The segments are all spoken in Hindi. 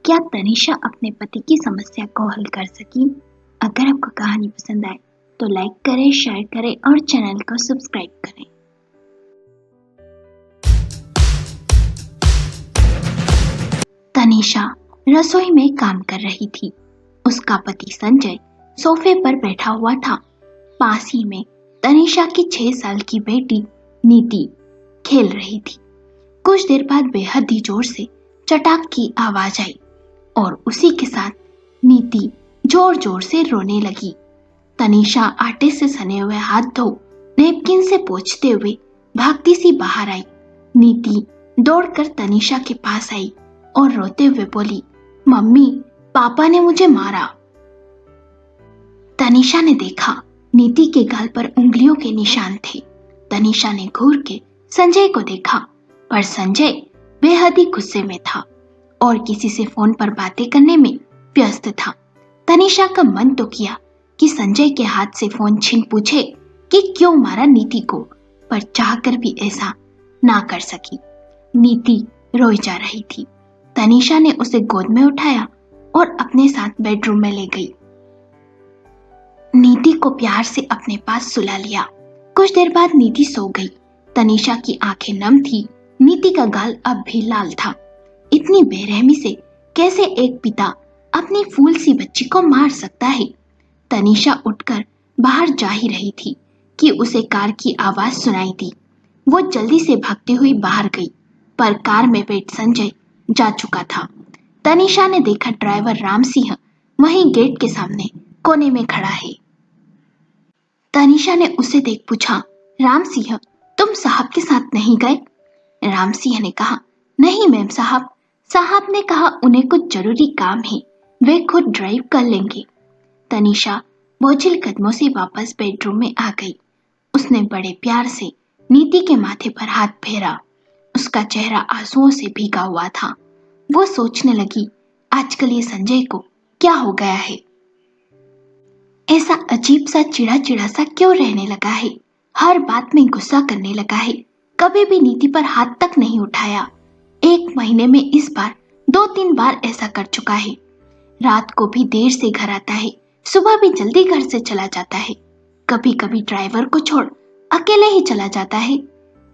क्या तनिषा अपने पति की समस्या को हल कर सकी? अगर आपको कहानी पसंद आए तो लाइक करें, शेयर करें और चैनल को सब्सक्राइब करें। तनिषा रसोई में काम कर रही थी। उसका पति संजय सोफे पर बैठा हुआ था। पास ही में तनिषा की 6 साल की बेटी नीति खेल रही थी। कुछ देर बाद बेहद ही जोर से चटाक की आवाज आई और उसी के साथ नीति जोर जोर से रोने लगी। तनिषा आटे से सने हुए हाथ धो नैपकिन से पोंछते हुए भागती सी बाहर आई। नीति दौड़कर तनिषा के पास आई और रोते हुए बोली, मम्मी, पापा ने मुझे मारा। तनिषा ने देखा नीति के गाल पर उंगलियों के निशान थे। तनिषा ने घूर के संजय को देखा, पर संजय बेहद ही गुस्से में था और किसी से फोन पर बातें करने में व्यस्त था। तनिषा का मन तो किया कि संजय के हाथ से फोन छीन पूछे कि क्यों मारा नीति को, पर चाहकर भी ऐसा ना कर सकी। नीति रोई जा रही थी। तनिषा ने उसे गोद में उठाया और अपने साथ बेडरूम में ले गई। नीति को प्यार से अपने पास सुला लिया। कुछ देर बाद नीति सो गई। तनिषा की आंखें नम थी। नीति का गाल अब भी लाल था। इतनी बेरहमी से कैसे एक पिता अपनी फूल सी बच्ची को मार सकता है? तनिषा उठकर बाहर जा ही रही थी कि उसे कार की आवाज सुनाई दी। वो जल्दी से भागती हुई बाहर गई, पर कार में बैठ संजय जा चुका था। तनिषा ने देखा ड्राइवर राम सिंह वहीं गेट के सामने कोने में खड़ा है। तनिषा ने उसे देख पूछा, राम सिंह, तुम साहब के साथ नहीं गए? राम सिंह ने कहा, नहीं मैम साहब। साहब ने कहा उन्हें कुछ जरूरी काम है, वे खुद ड्राइव कर लेंगे। तनिषा बोझिल कदमों से वापस बेडरूम में आ गई। उसने बड़े प्यार से नीति के माथे पर हाथ फेरा। उसका चेहरा आंसुओं से भीगा हुआ था। वो सोचने लगी, आजकल ये संजय को क्या हो गया है? ऐसा अजीब सा चिड़ा चिड़ा सा क्यों रहने लगा है? हर बात में गुस्सा करने लगा है। कभी भी नीति पर हाथ तक नहीं उठाया। 1 महीने में इस बार 2-3 बार ऐसा कर चुका है। रात को भी देर से घर आता है, सुबह भी जल्दी घर से चला जाता है। कभी कभी ड्राइवर को छोड़ अकेले ही चला जाता है,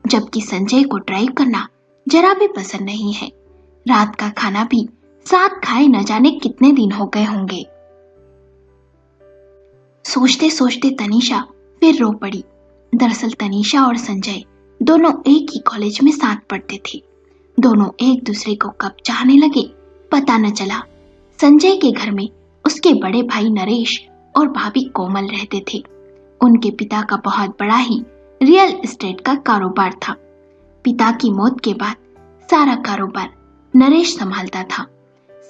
जबकि संजय को ड्राइव करना जरा भी पसंद नहीं है। रात का खाना भी साथ खाए न जाने कितने दिन हो गए होंगे। सोचते सोचते तनिषा फिर रो पड़ी। दरअसल तनिषा और संजय दोनों एक ही कॉलेज में साथ पढ़ते थे। दोनों एक दूसरे को कब चाहने लगे पता न चला। संजय के घर में उसके बड़े भाई नरेश और भाभी कोमल रहते थे। उनके पिता का बहुत बड़ा ही रियल एस्टेट का कारोबार था। पिता की मौत के बाद सारा कारोबार नरेश संभालता था।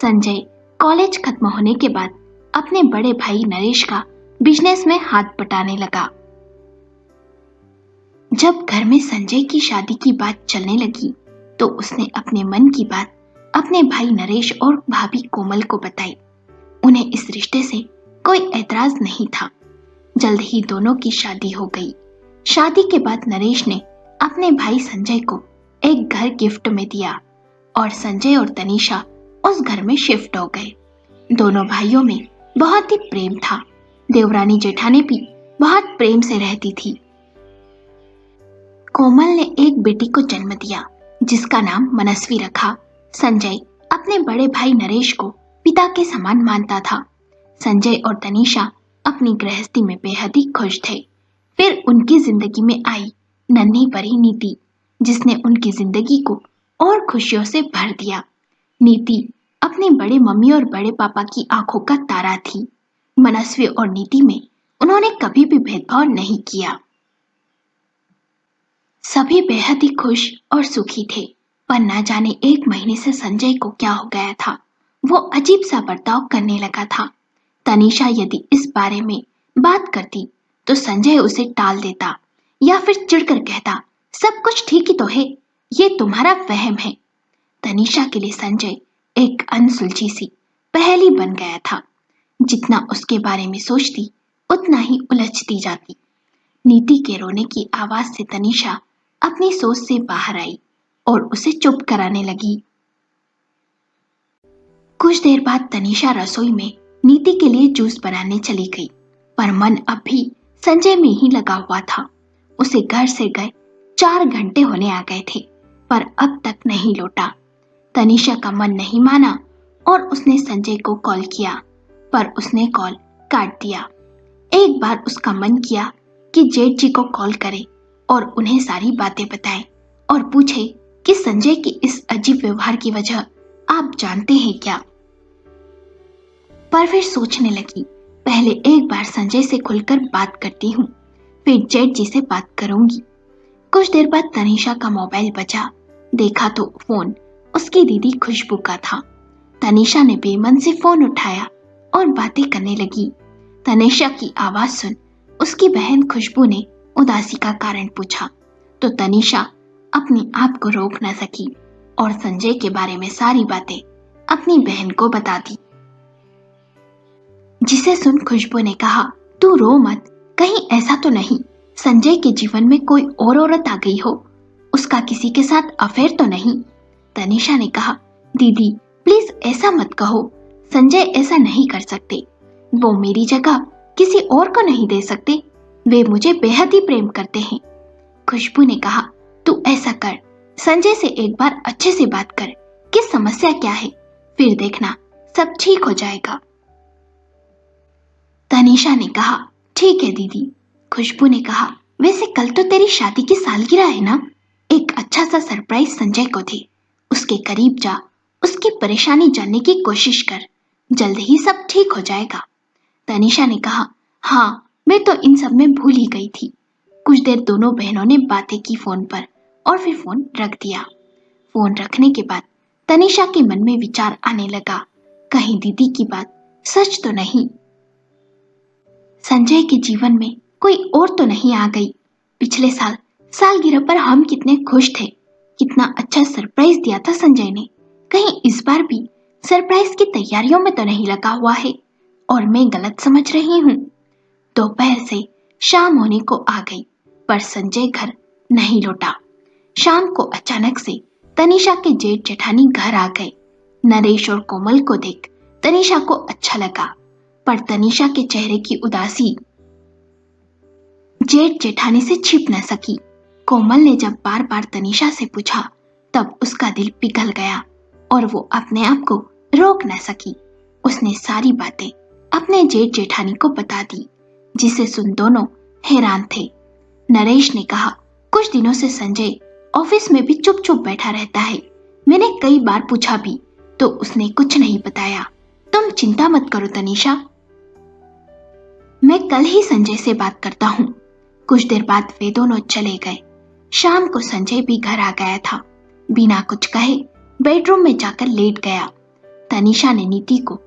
संजय कॉलेज खत्म होने के बाद अपने बड़े भाई नरेश का बिजनेस में हाथ बटाने लगा। जब घर में संजय की शादी की बात चलने लगी तो उसने अपने मन की बात अपने भाई नरेश और भाभी कोमल को बताई। उन्हें इस रिश्ते से कोई ऐतराज नहीं था। जल्द ही दोनों की शादी हो गई। शादी के बाद नरेश ने अपने भाई संजय को एक घर गिफ्ट में दिया और संजय और तनिषा उस घर में शिफ्ट हो गए। दोनों भाइयों में बहुत ही प्रेम था। देवरानी जेठानी भी बहुत प्रेम से रहती थी। कोमल ने एक बेटी को जन्म दिया जिसका नाम मनस्वी रखा। संजय अपने बड़े भाई नरेश को पिता के समान मानता था। संजय और तनिषा अपनी गृहस्थी में बेहद ही खुश थे। फिर उनकी जिंदगी में आई नन्ही परी नीति, जिसने उनकी जिंदगी को और खुशियों से भर दिया। नीति अपनी बड़े मम्मी और बड़े पापा की आंखों का तारा थी। मनस्वी और नीति में उन्होंने कभी भी भेदभाव नहीं किया। सभी बेहद ही खुश और सुखी थे, पर ना जाने 1 महीने से संजय को क्या हो गया था। वो अजीब सा बर्ताव करने लगा था। तनिषा यदि इस बारे में बात करती तो संजय उसे टाल देता या फिर चिढ़कर कहता, सब कुछ ठीक ही तो है, ये तुम्हारा वहम है। तनिषा के लिए संजय एक अनसुलझी सी पहेली बन गया था। जितना उसके बारे में सोचती उतना ही उलझती जाती। नीति के रोने की आवाज से तनिषा अपनी सोच से बाहर आई और उसे चुप कराने लगी। कुछ देर बाद तनीषा रसोई में नीति के लिए जूस बनाने चली गई, पर मन अब भी संजय में ही लगा हुआ था। उसे घर से गए 4 घंटे होने आ गए थे, पर अब तक नहीं लौटा। तनीषा का मन नहीं माना और उसने संजय को कॉल किया, पर उसने कॉल काट दिया। एक बार उसका मन किया कि जेठ जी को कॉल करे और उन्हें सारी बातें बताए और पूछे कि संजय की इस अजीब व्यवहार की वजह आप जानते हैं क्या। पर फिर सोचने लगी, पहले एक बार संजय से खुलकर बात करती हूँ, फिर जेठ जी से बात करूंगी। कुछ देर बाद तनीषा का मोबाइल बजा। देखा तो फोन उसकी दीदी खुशबू का था। तनीषा ने बेमन से फोन उठाया और बातें करने लगी। तनीषा की आवाज सुन उसकी बहन खुशबू ने उदासी का कारण पूछा, तो तनीषा अपने आप को रोक न सकी और संजय के बारे में सारी बातें अपनी बहन को बता दी। जिसे सुन खुशबू ने कहा, तू रो मत, कहीं ऐसा तो नहीं संजय के जीवन में कोई और औरत आ गई हो, उसका किसी के साथ अफेयर तो नहीं। तनीषा ने कहा, दीदी प्लीज ऐसा मत कहो, संजय ऐसा नहीं कर सकते, वो मेरी जगह किसी और को नहीं दे सकते, वे मुझे बेहद ही प्रेम करते हैं। खुशबू ने कहा, तू ऐसा कर, संजय से एक बार अच्छे से बात कर कि समस्या क्या है, फिर देखना सब ठीक हो जाएगा। तनीषा ने कहा, ठीक है दीदी। खुशबू ने कहा, वैसे कल तो तेरी शादी की सालगिरह है ना, एक अच्छा सा सरप्राइज संजय को दे, उसके करीब जा, उसकी परेशानी जानने की कोशिश कर, जल्द ही सब ठीक हो जाएगा। तनीषा ने कहा, हाँ मैं तो इन सब में भूल ही गई थी। कुछ देर दोनों बहनों ने बातें की फोन पर और फिर फोन रख दिया। फोन रखने के बाद तनीषा के मन में विचार आने लगा, कहीं दीदी की बात सच तो नहीं, संजय के जीवन में कोई और तो नहीं आ गई। पिछले साल सालगिरह पर हम कितने खुश थे, कितना अच्छा सरप्राइज दिया था संजय ने, कहीं इस बार भी सरप्राइज की तैयारियों में तो नहीं लगा हुआ है और मैं गलत समझ रही हूँ। दोपहर से शाम होने को आ गई, पर संजय घर नहीं लौटा। शाम को अचानक से तनीषा के जेठ जेठानी घर आ गए। नरेश और कोमल को देख तनीषा को अच्छा लगा, पर तनीषा के चेहरे की उदासी जेठ जेठानी से छिप न सकी। कोमल ने जब बार बार तनीषा से पूछा, तब उसका दिल पिघल गया और वो अपने आप को रोक न सकी। उसने सारी बातें अपने जेठ जेठानी को बता दी, जिसे सुन दोनों हैरान थे। नरेश ने कहा, कुछ दिनों से संजय ऑफिस में भी चुप चुप बैठा रहता है, मैंने कई बार पूछा भी तो उसने कुछ नहीं बताया। तुम चिंता मत करो तनीषा, मैं कल ही संजय से बात करता हूँ। कुछ देर बाद वे दोनों चले गए। शाम को संजय भी घर आ गया था। बिना कुछ कहे बेडरूम में जाकर लेट गया। तनीषा ने नीति को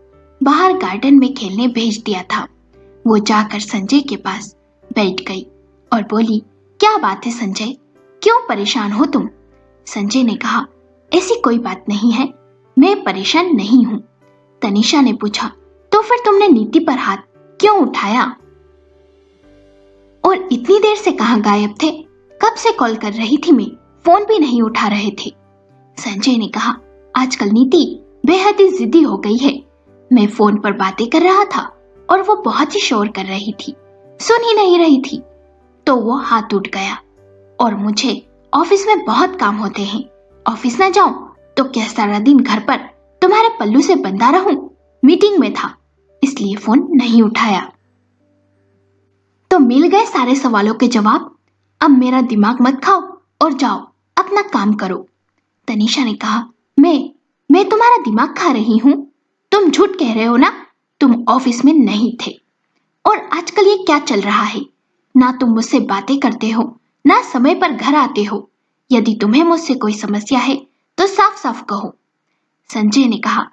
बाहर गार्डन में खेलने भेज दिया था। वो जाकर संजय के पास बैठ गई और बोली, क्या बात है संजय, क्यों परेशान हो तुम? संजय ने कहा, ऐसी कोई बात नहीं है, मैं परेशान नहीं हूँ। तनीषा ने पूछा, तो फिर तुमने नीति पर हाथ क्यों उठाया और इतनी देर से कहां गायब थे? कब से कॉल कर रही थी मैं, फोन भी नहीं उठा रहे थे। संजय ने कहा, आजकल नीति बेहद ही जिद्दी हो गई है। मैं फोन पर बातें कर रहा था और वो बहुत ही शोर कर रही थी, सुन ही नहीं रही थी, तो वो हाथ उठ गया। और मुझे ऑफिस में बहुत काम होते हैं, ऑफिस ना जाऊं तो क्या सारा दिन घर पर तुम्हारे पल्लू से बंधा रहूं? मीटिंग में था इसलिए फोन नहीं उठाया। तो मिल गए सारे सवालों के जवाब, अब मेरा दिमाग मत खाओ और जाओ अपना काम करो। तनीषा ने कहा, मैं तुम्हारा दिमाग खा रही हूँ? तुम झूठ कह रहे हो ना, तुम ऑफिस में नहीं थे। और आजकल ये क्या चल रहा है, ना तुम मुझसे बातें करते हो ना समय पर घर आते हो। यदि तुम्हें मुझसे कोई समस्या है तो साफ साफ कहो। संजय ने कहा,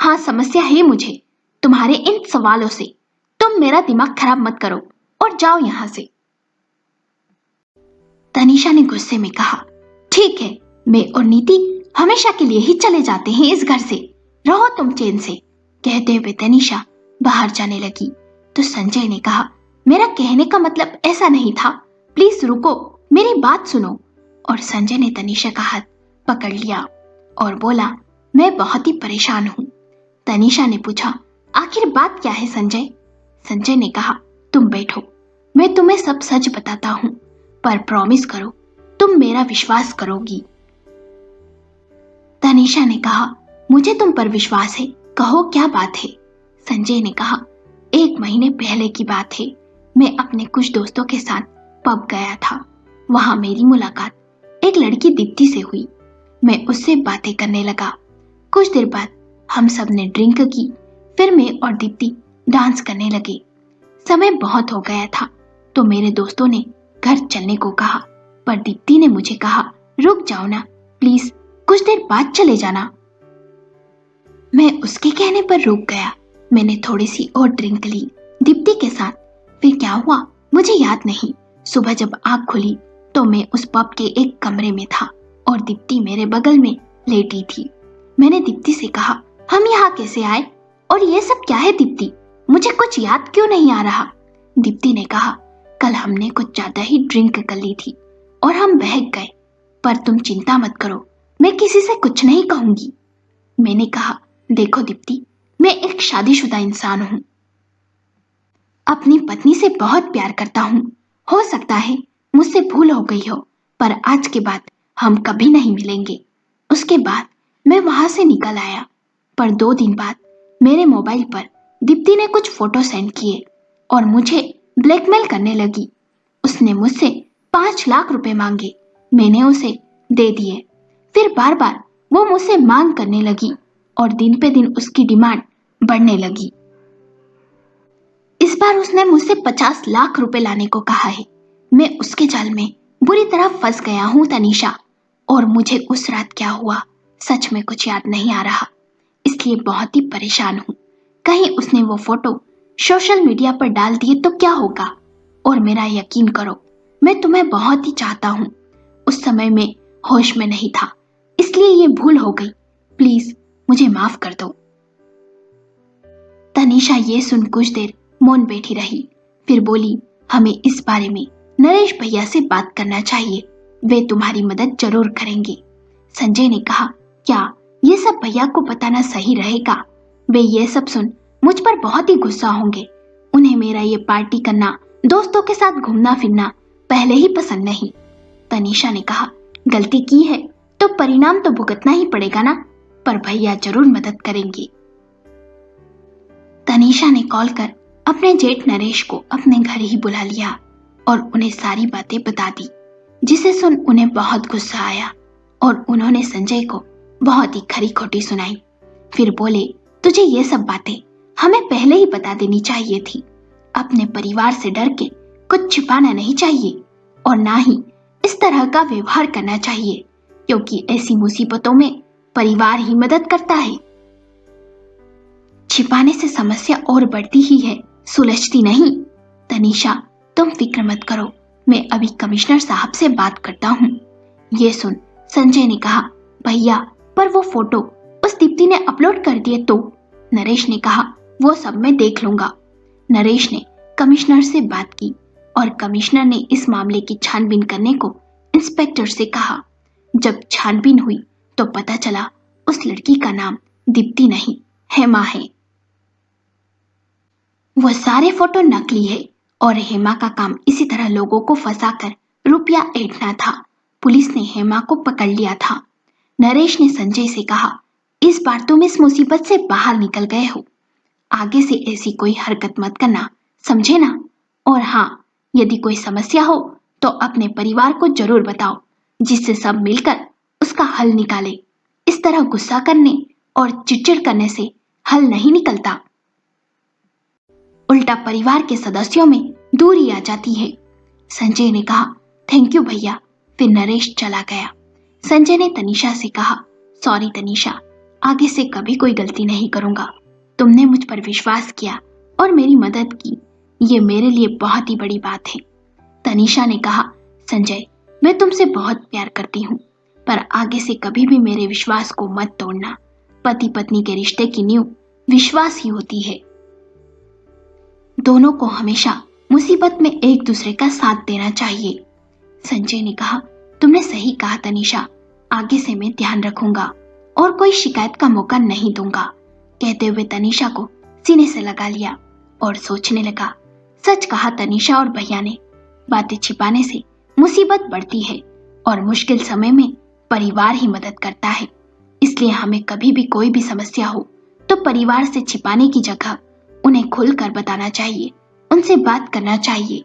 हाँ समस्या है मुझे तुम्हारे इन सवालों से, तुम मेरा दिमाग खराब मत करो और जाओ यहां से। तनीषा ने गुस्से में कहा, ठीक है, मैं और नीति हमेशा के लिए ही चले जाते हैं इस घर से, रहो तुम चैन से। कहते हुए तनीषा बाहर जाने लगी तो संजय ने कहा, मेरा कहने का मतलब ऐसा नहीं था, प्लीज रुको, मेरी बात सुनो। और संजय ने तनीषा का हाथ पकड़ लिया और बोला, मैं बहुत ही परेशान हूँ, तनीषा ने पूछा, आखिर बात क्या है संजय? संजय ने कहा, तुम बैठो, मैं तुम्हें सब सच बताता हूँ, पर प्रॉमिस करो तुम मेरा विश्वास करोगी। तनीषा ने कहा, मुझे तुम पर विश्वास है, कहो क्या बात है? संजय ने कहा, 1 महीने पहले की बात है, मैं अपने कुछ दोस्तों के साथ पब गया था। वहां मेरी मुलाकात एक लड़की दीप्ति से हुई। मैं उससे बातें करने लगा। कुछ देर बाद हम सब ने ड्रिंक की, फिर मैं और दीप्ति डांस करने लगे। समय बहुत हो गया था तो मेरे दोस्तों ने घर चलने को कहा, पर दीप्ति ने मुझे कहा, रुक जाओ ना प्लीज, कुछ देर बाद चले जाना। मैं उसके कहने पर रुक गया। मैंने थोड़ी सी और ड्रिंक ली दीप्ति के साथ। फिर क्या हुआ मुझे याद नहीं। सुबह जब आँख खुली तो मैं उस पब के एक कमरे में था और दीप्ति मेरे बगल में लेटी थी। मैंने दीप्ति से कहा, हम यहाँ कैसे आए और ये सब क्या है दीप्ति? मुझे कुछ याद क्यों नहीं आ रहा? दीप्ति ने कहा, कल हमने कुछ ज्यादा ही ड्रिंक कर ली थी और हम बहक गए, पर तुम चिंता मत करो, मैं किसी से कुछ नहीं कहूंगी। मैंने कहा, देखो दीप्ति, मैं एक शादीशुदा इंसान हूँ, अपनी पत्नी से बहुत प्यार करता हूँ। हो सकता है मुझसे भूल हो गई हो, पर आज के बाद हम कभी नहीं मिलेंगे। उसके बाद मैं वहां से निकल आया, पर 2 दिन बाद मेरे मोबाइल पर दीप्ति ने कुछ फोटो सेंड किए और मुझे ब्लैकमेल करने लगी। उसने मुझसे 5 लाख रुपए मांगे, मैंने उसे दे दिए। फिर बार बार वो मुझसे मांग करने लगी और दिन पे दिन उसकी डिमांड बढ़ने लगी। इस बार उसने मुझसे 50 लाख रुपए लाने को कहा है। मैं उसके जाल में बुरी तरह फंस गया हूँ तनीषा, और मुझे उस रात क्या हुआ सच में कुछ याद नहीं आ रहा, इसलिए बहुत ही परेशान हूँ। कहीं उसने वो फोटो सोशल मीडिया पर डाल दिए तो क्या होगा? और मेरा यकीन करो, मैं तुम्हें बहुत ही चाहता हूँ। उस समय मैं होश में नहीं था, इसलिए ये भूल हो गई। प्लीज मुझे माफ कर दो। तनीषा ये सुन कुछ देर मौन बैठी रही, फिर बोली, हमें इस बारे में नरेश भैया से बात करना चाहिए, वे तुम्हारी मदद जरूर करेंगे। संजय ने कहा, क्या ये सब भैया को बताना सही रहेगा? वे ये सब सुन मुझ पर बहुत ही गुस्सा होंगे। उन्हें मेरा ये पार्टी करना, दोस्तों के साथ घूमना फिरना पहले ही पसंद नहीं। तनीषा ने कहा, गलती की है तो परिणाम तो भुगतना ही पड़ेगा ना, पर भैया जरूर मदद करेंगे। तनीषा ने कॉल कर अपने जेठ नरेश को अपने घर ही बुला लिया और उन्हें सारी बातें बता दी, जिसे सुन उन्हें बहुत गुस्सा आया और उन्होंने संजय को बहुत ही खरी खोटी सुनाई। फिर बोले, तुझे ये सब बातें हमें पहले ही बता देनी चाहिए थी। अपने परिवार से डर के कुछ छिपाना नहीं चाहिए और ना ही इस तरह का व्यवहार करना चाहिए, क्योंकि ऐसी मुसीबतों में परिवार ही मदद करता है। छिपाने से समस्या और बढ़ती ही है, सुलझती नहीं। तनीषा, तुम फिक्र मत करो, मैं अभी कमिश्नर साहब से बात करता हूँ। ये सुन संजय ने कहा, भैया पर वो फोटो उस दीप्ति ने अपलोड कर दिए तो? नरेश ने कहा, वो सब मैं देख लूंगा। नरेश ने कमिश्नर से बात की और कमिश्नर ने इस मामले की छानबीन करने को इंस्पेक्टर से कहा। जब छानबीन हुई तो पता चला उस लड़की का नाम दीप्ति नहीं, हेमा है। वो सारे फोटो नकली है और हेमा का काम इसी तरह लोगों को फंसाकर रुपया ऐंठना था। पुलिस ने हेमा को पकड़ लिया था। नरेश ने संजय से कहा, इस बार तुम इस मुसीबत से बाहर निकल गए हो, आगे से ऐसी कोई हरकत मत करना, समझे ना? और हाँ, यदि कोई समस्या हो तो अपने परिवार को जरूर बताओ, जिससे सब मिलकर उसका हल निकाले। इस तरह गुस्सा करने और चिड़चिड़ करने से हल नहीं निकलता, उल्टा परिवार के सदस्यों में दूरी आ जाती है। संजय ने कहा, थैंक यू भैया। फिर नरेश चला गया। संजय ने तनीषा से कहा, सॉरी तनीषा, आगे से कभी कोई गलती नहीं करूंगा। तुमने मुझ पर विश्वास किया और मेरी मदद की, ये मेरे लिए बहुत ही बड़ी बात है। तनीषा ने कहा, संजय, मैं तुमसे बहुत प्यार करती हूँ, पर आगे से कभी भी मेरे विश्वास को मत तोड़ना। पति पत्नी के रिश्ते की नींव विश्वास ही होती है। दोनों को हमेशा मुसीबत में एक दूसरे का साथ देना चाहिए। संजय ने कहा, तुमने सही कहा तनीषा, आगे से मैं ध्यान रखूंगा और कोई शिकायत का मौका नहीं दूंगा। कहते हुए तनीषा को सीने से लगा लिया और सोचने लगा। सच कहा तनीषा और भैया ने, बातें छिपाने से मुसीबत बढ़ती है और मुश्किल समय में परिवार ही मदद करता है। इसलिए हमें कभी भी कोई भी समस्या हो तो परिवार से छिपाने की जगह उन्हें खुलकर बताना चाहिए, उनसे बात करना चाहिए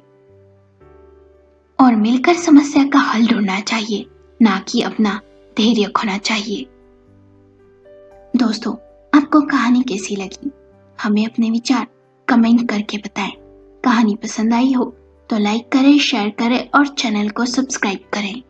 और मिलकर समस्या का हल ढूंढना चाहिए, ना कि अपना धैर्य खोना चाहिए। दोस्तों, आपको कहानी कैसी लगी? हमें अपने विचार कमेंट करके बताएं। कहानी पसंद आई हो तो लाइक करें, शेयर करें और चैनल को सब्सक्राइब करें।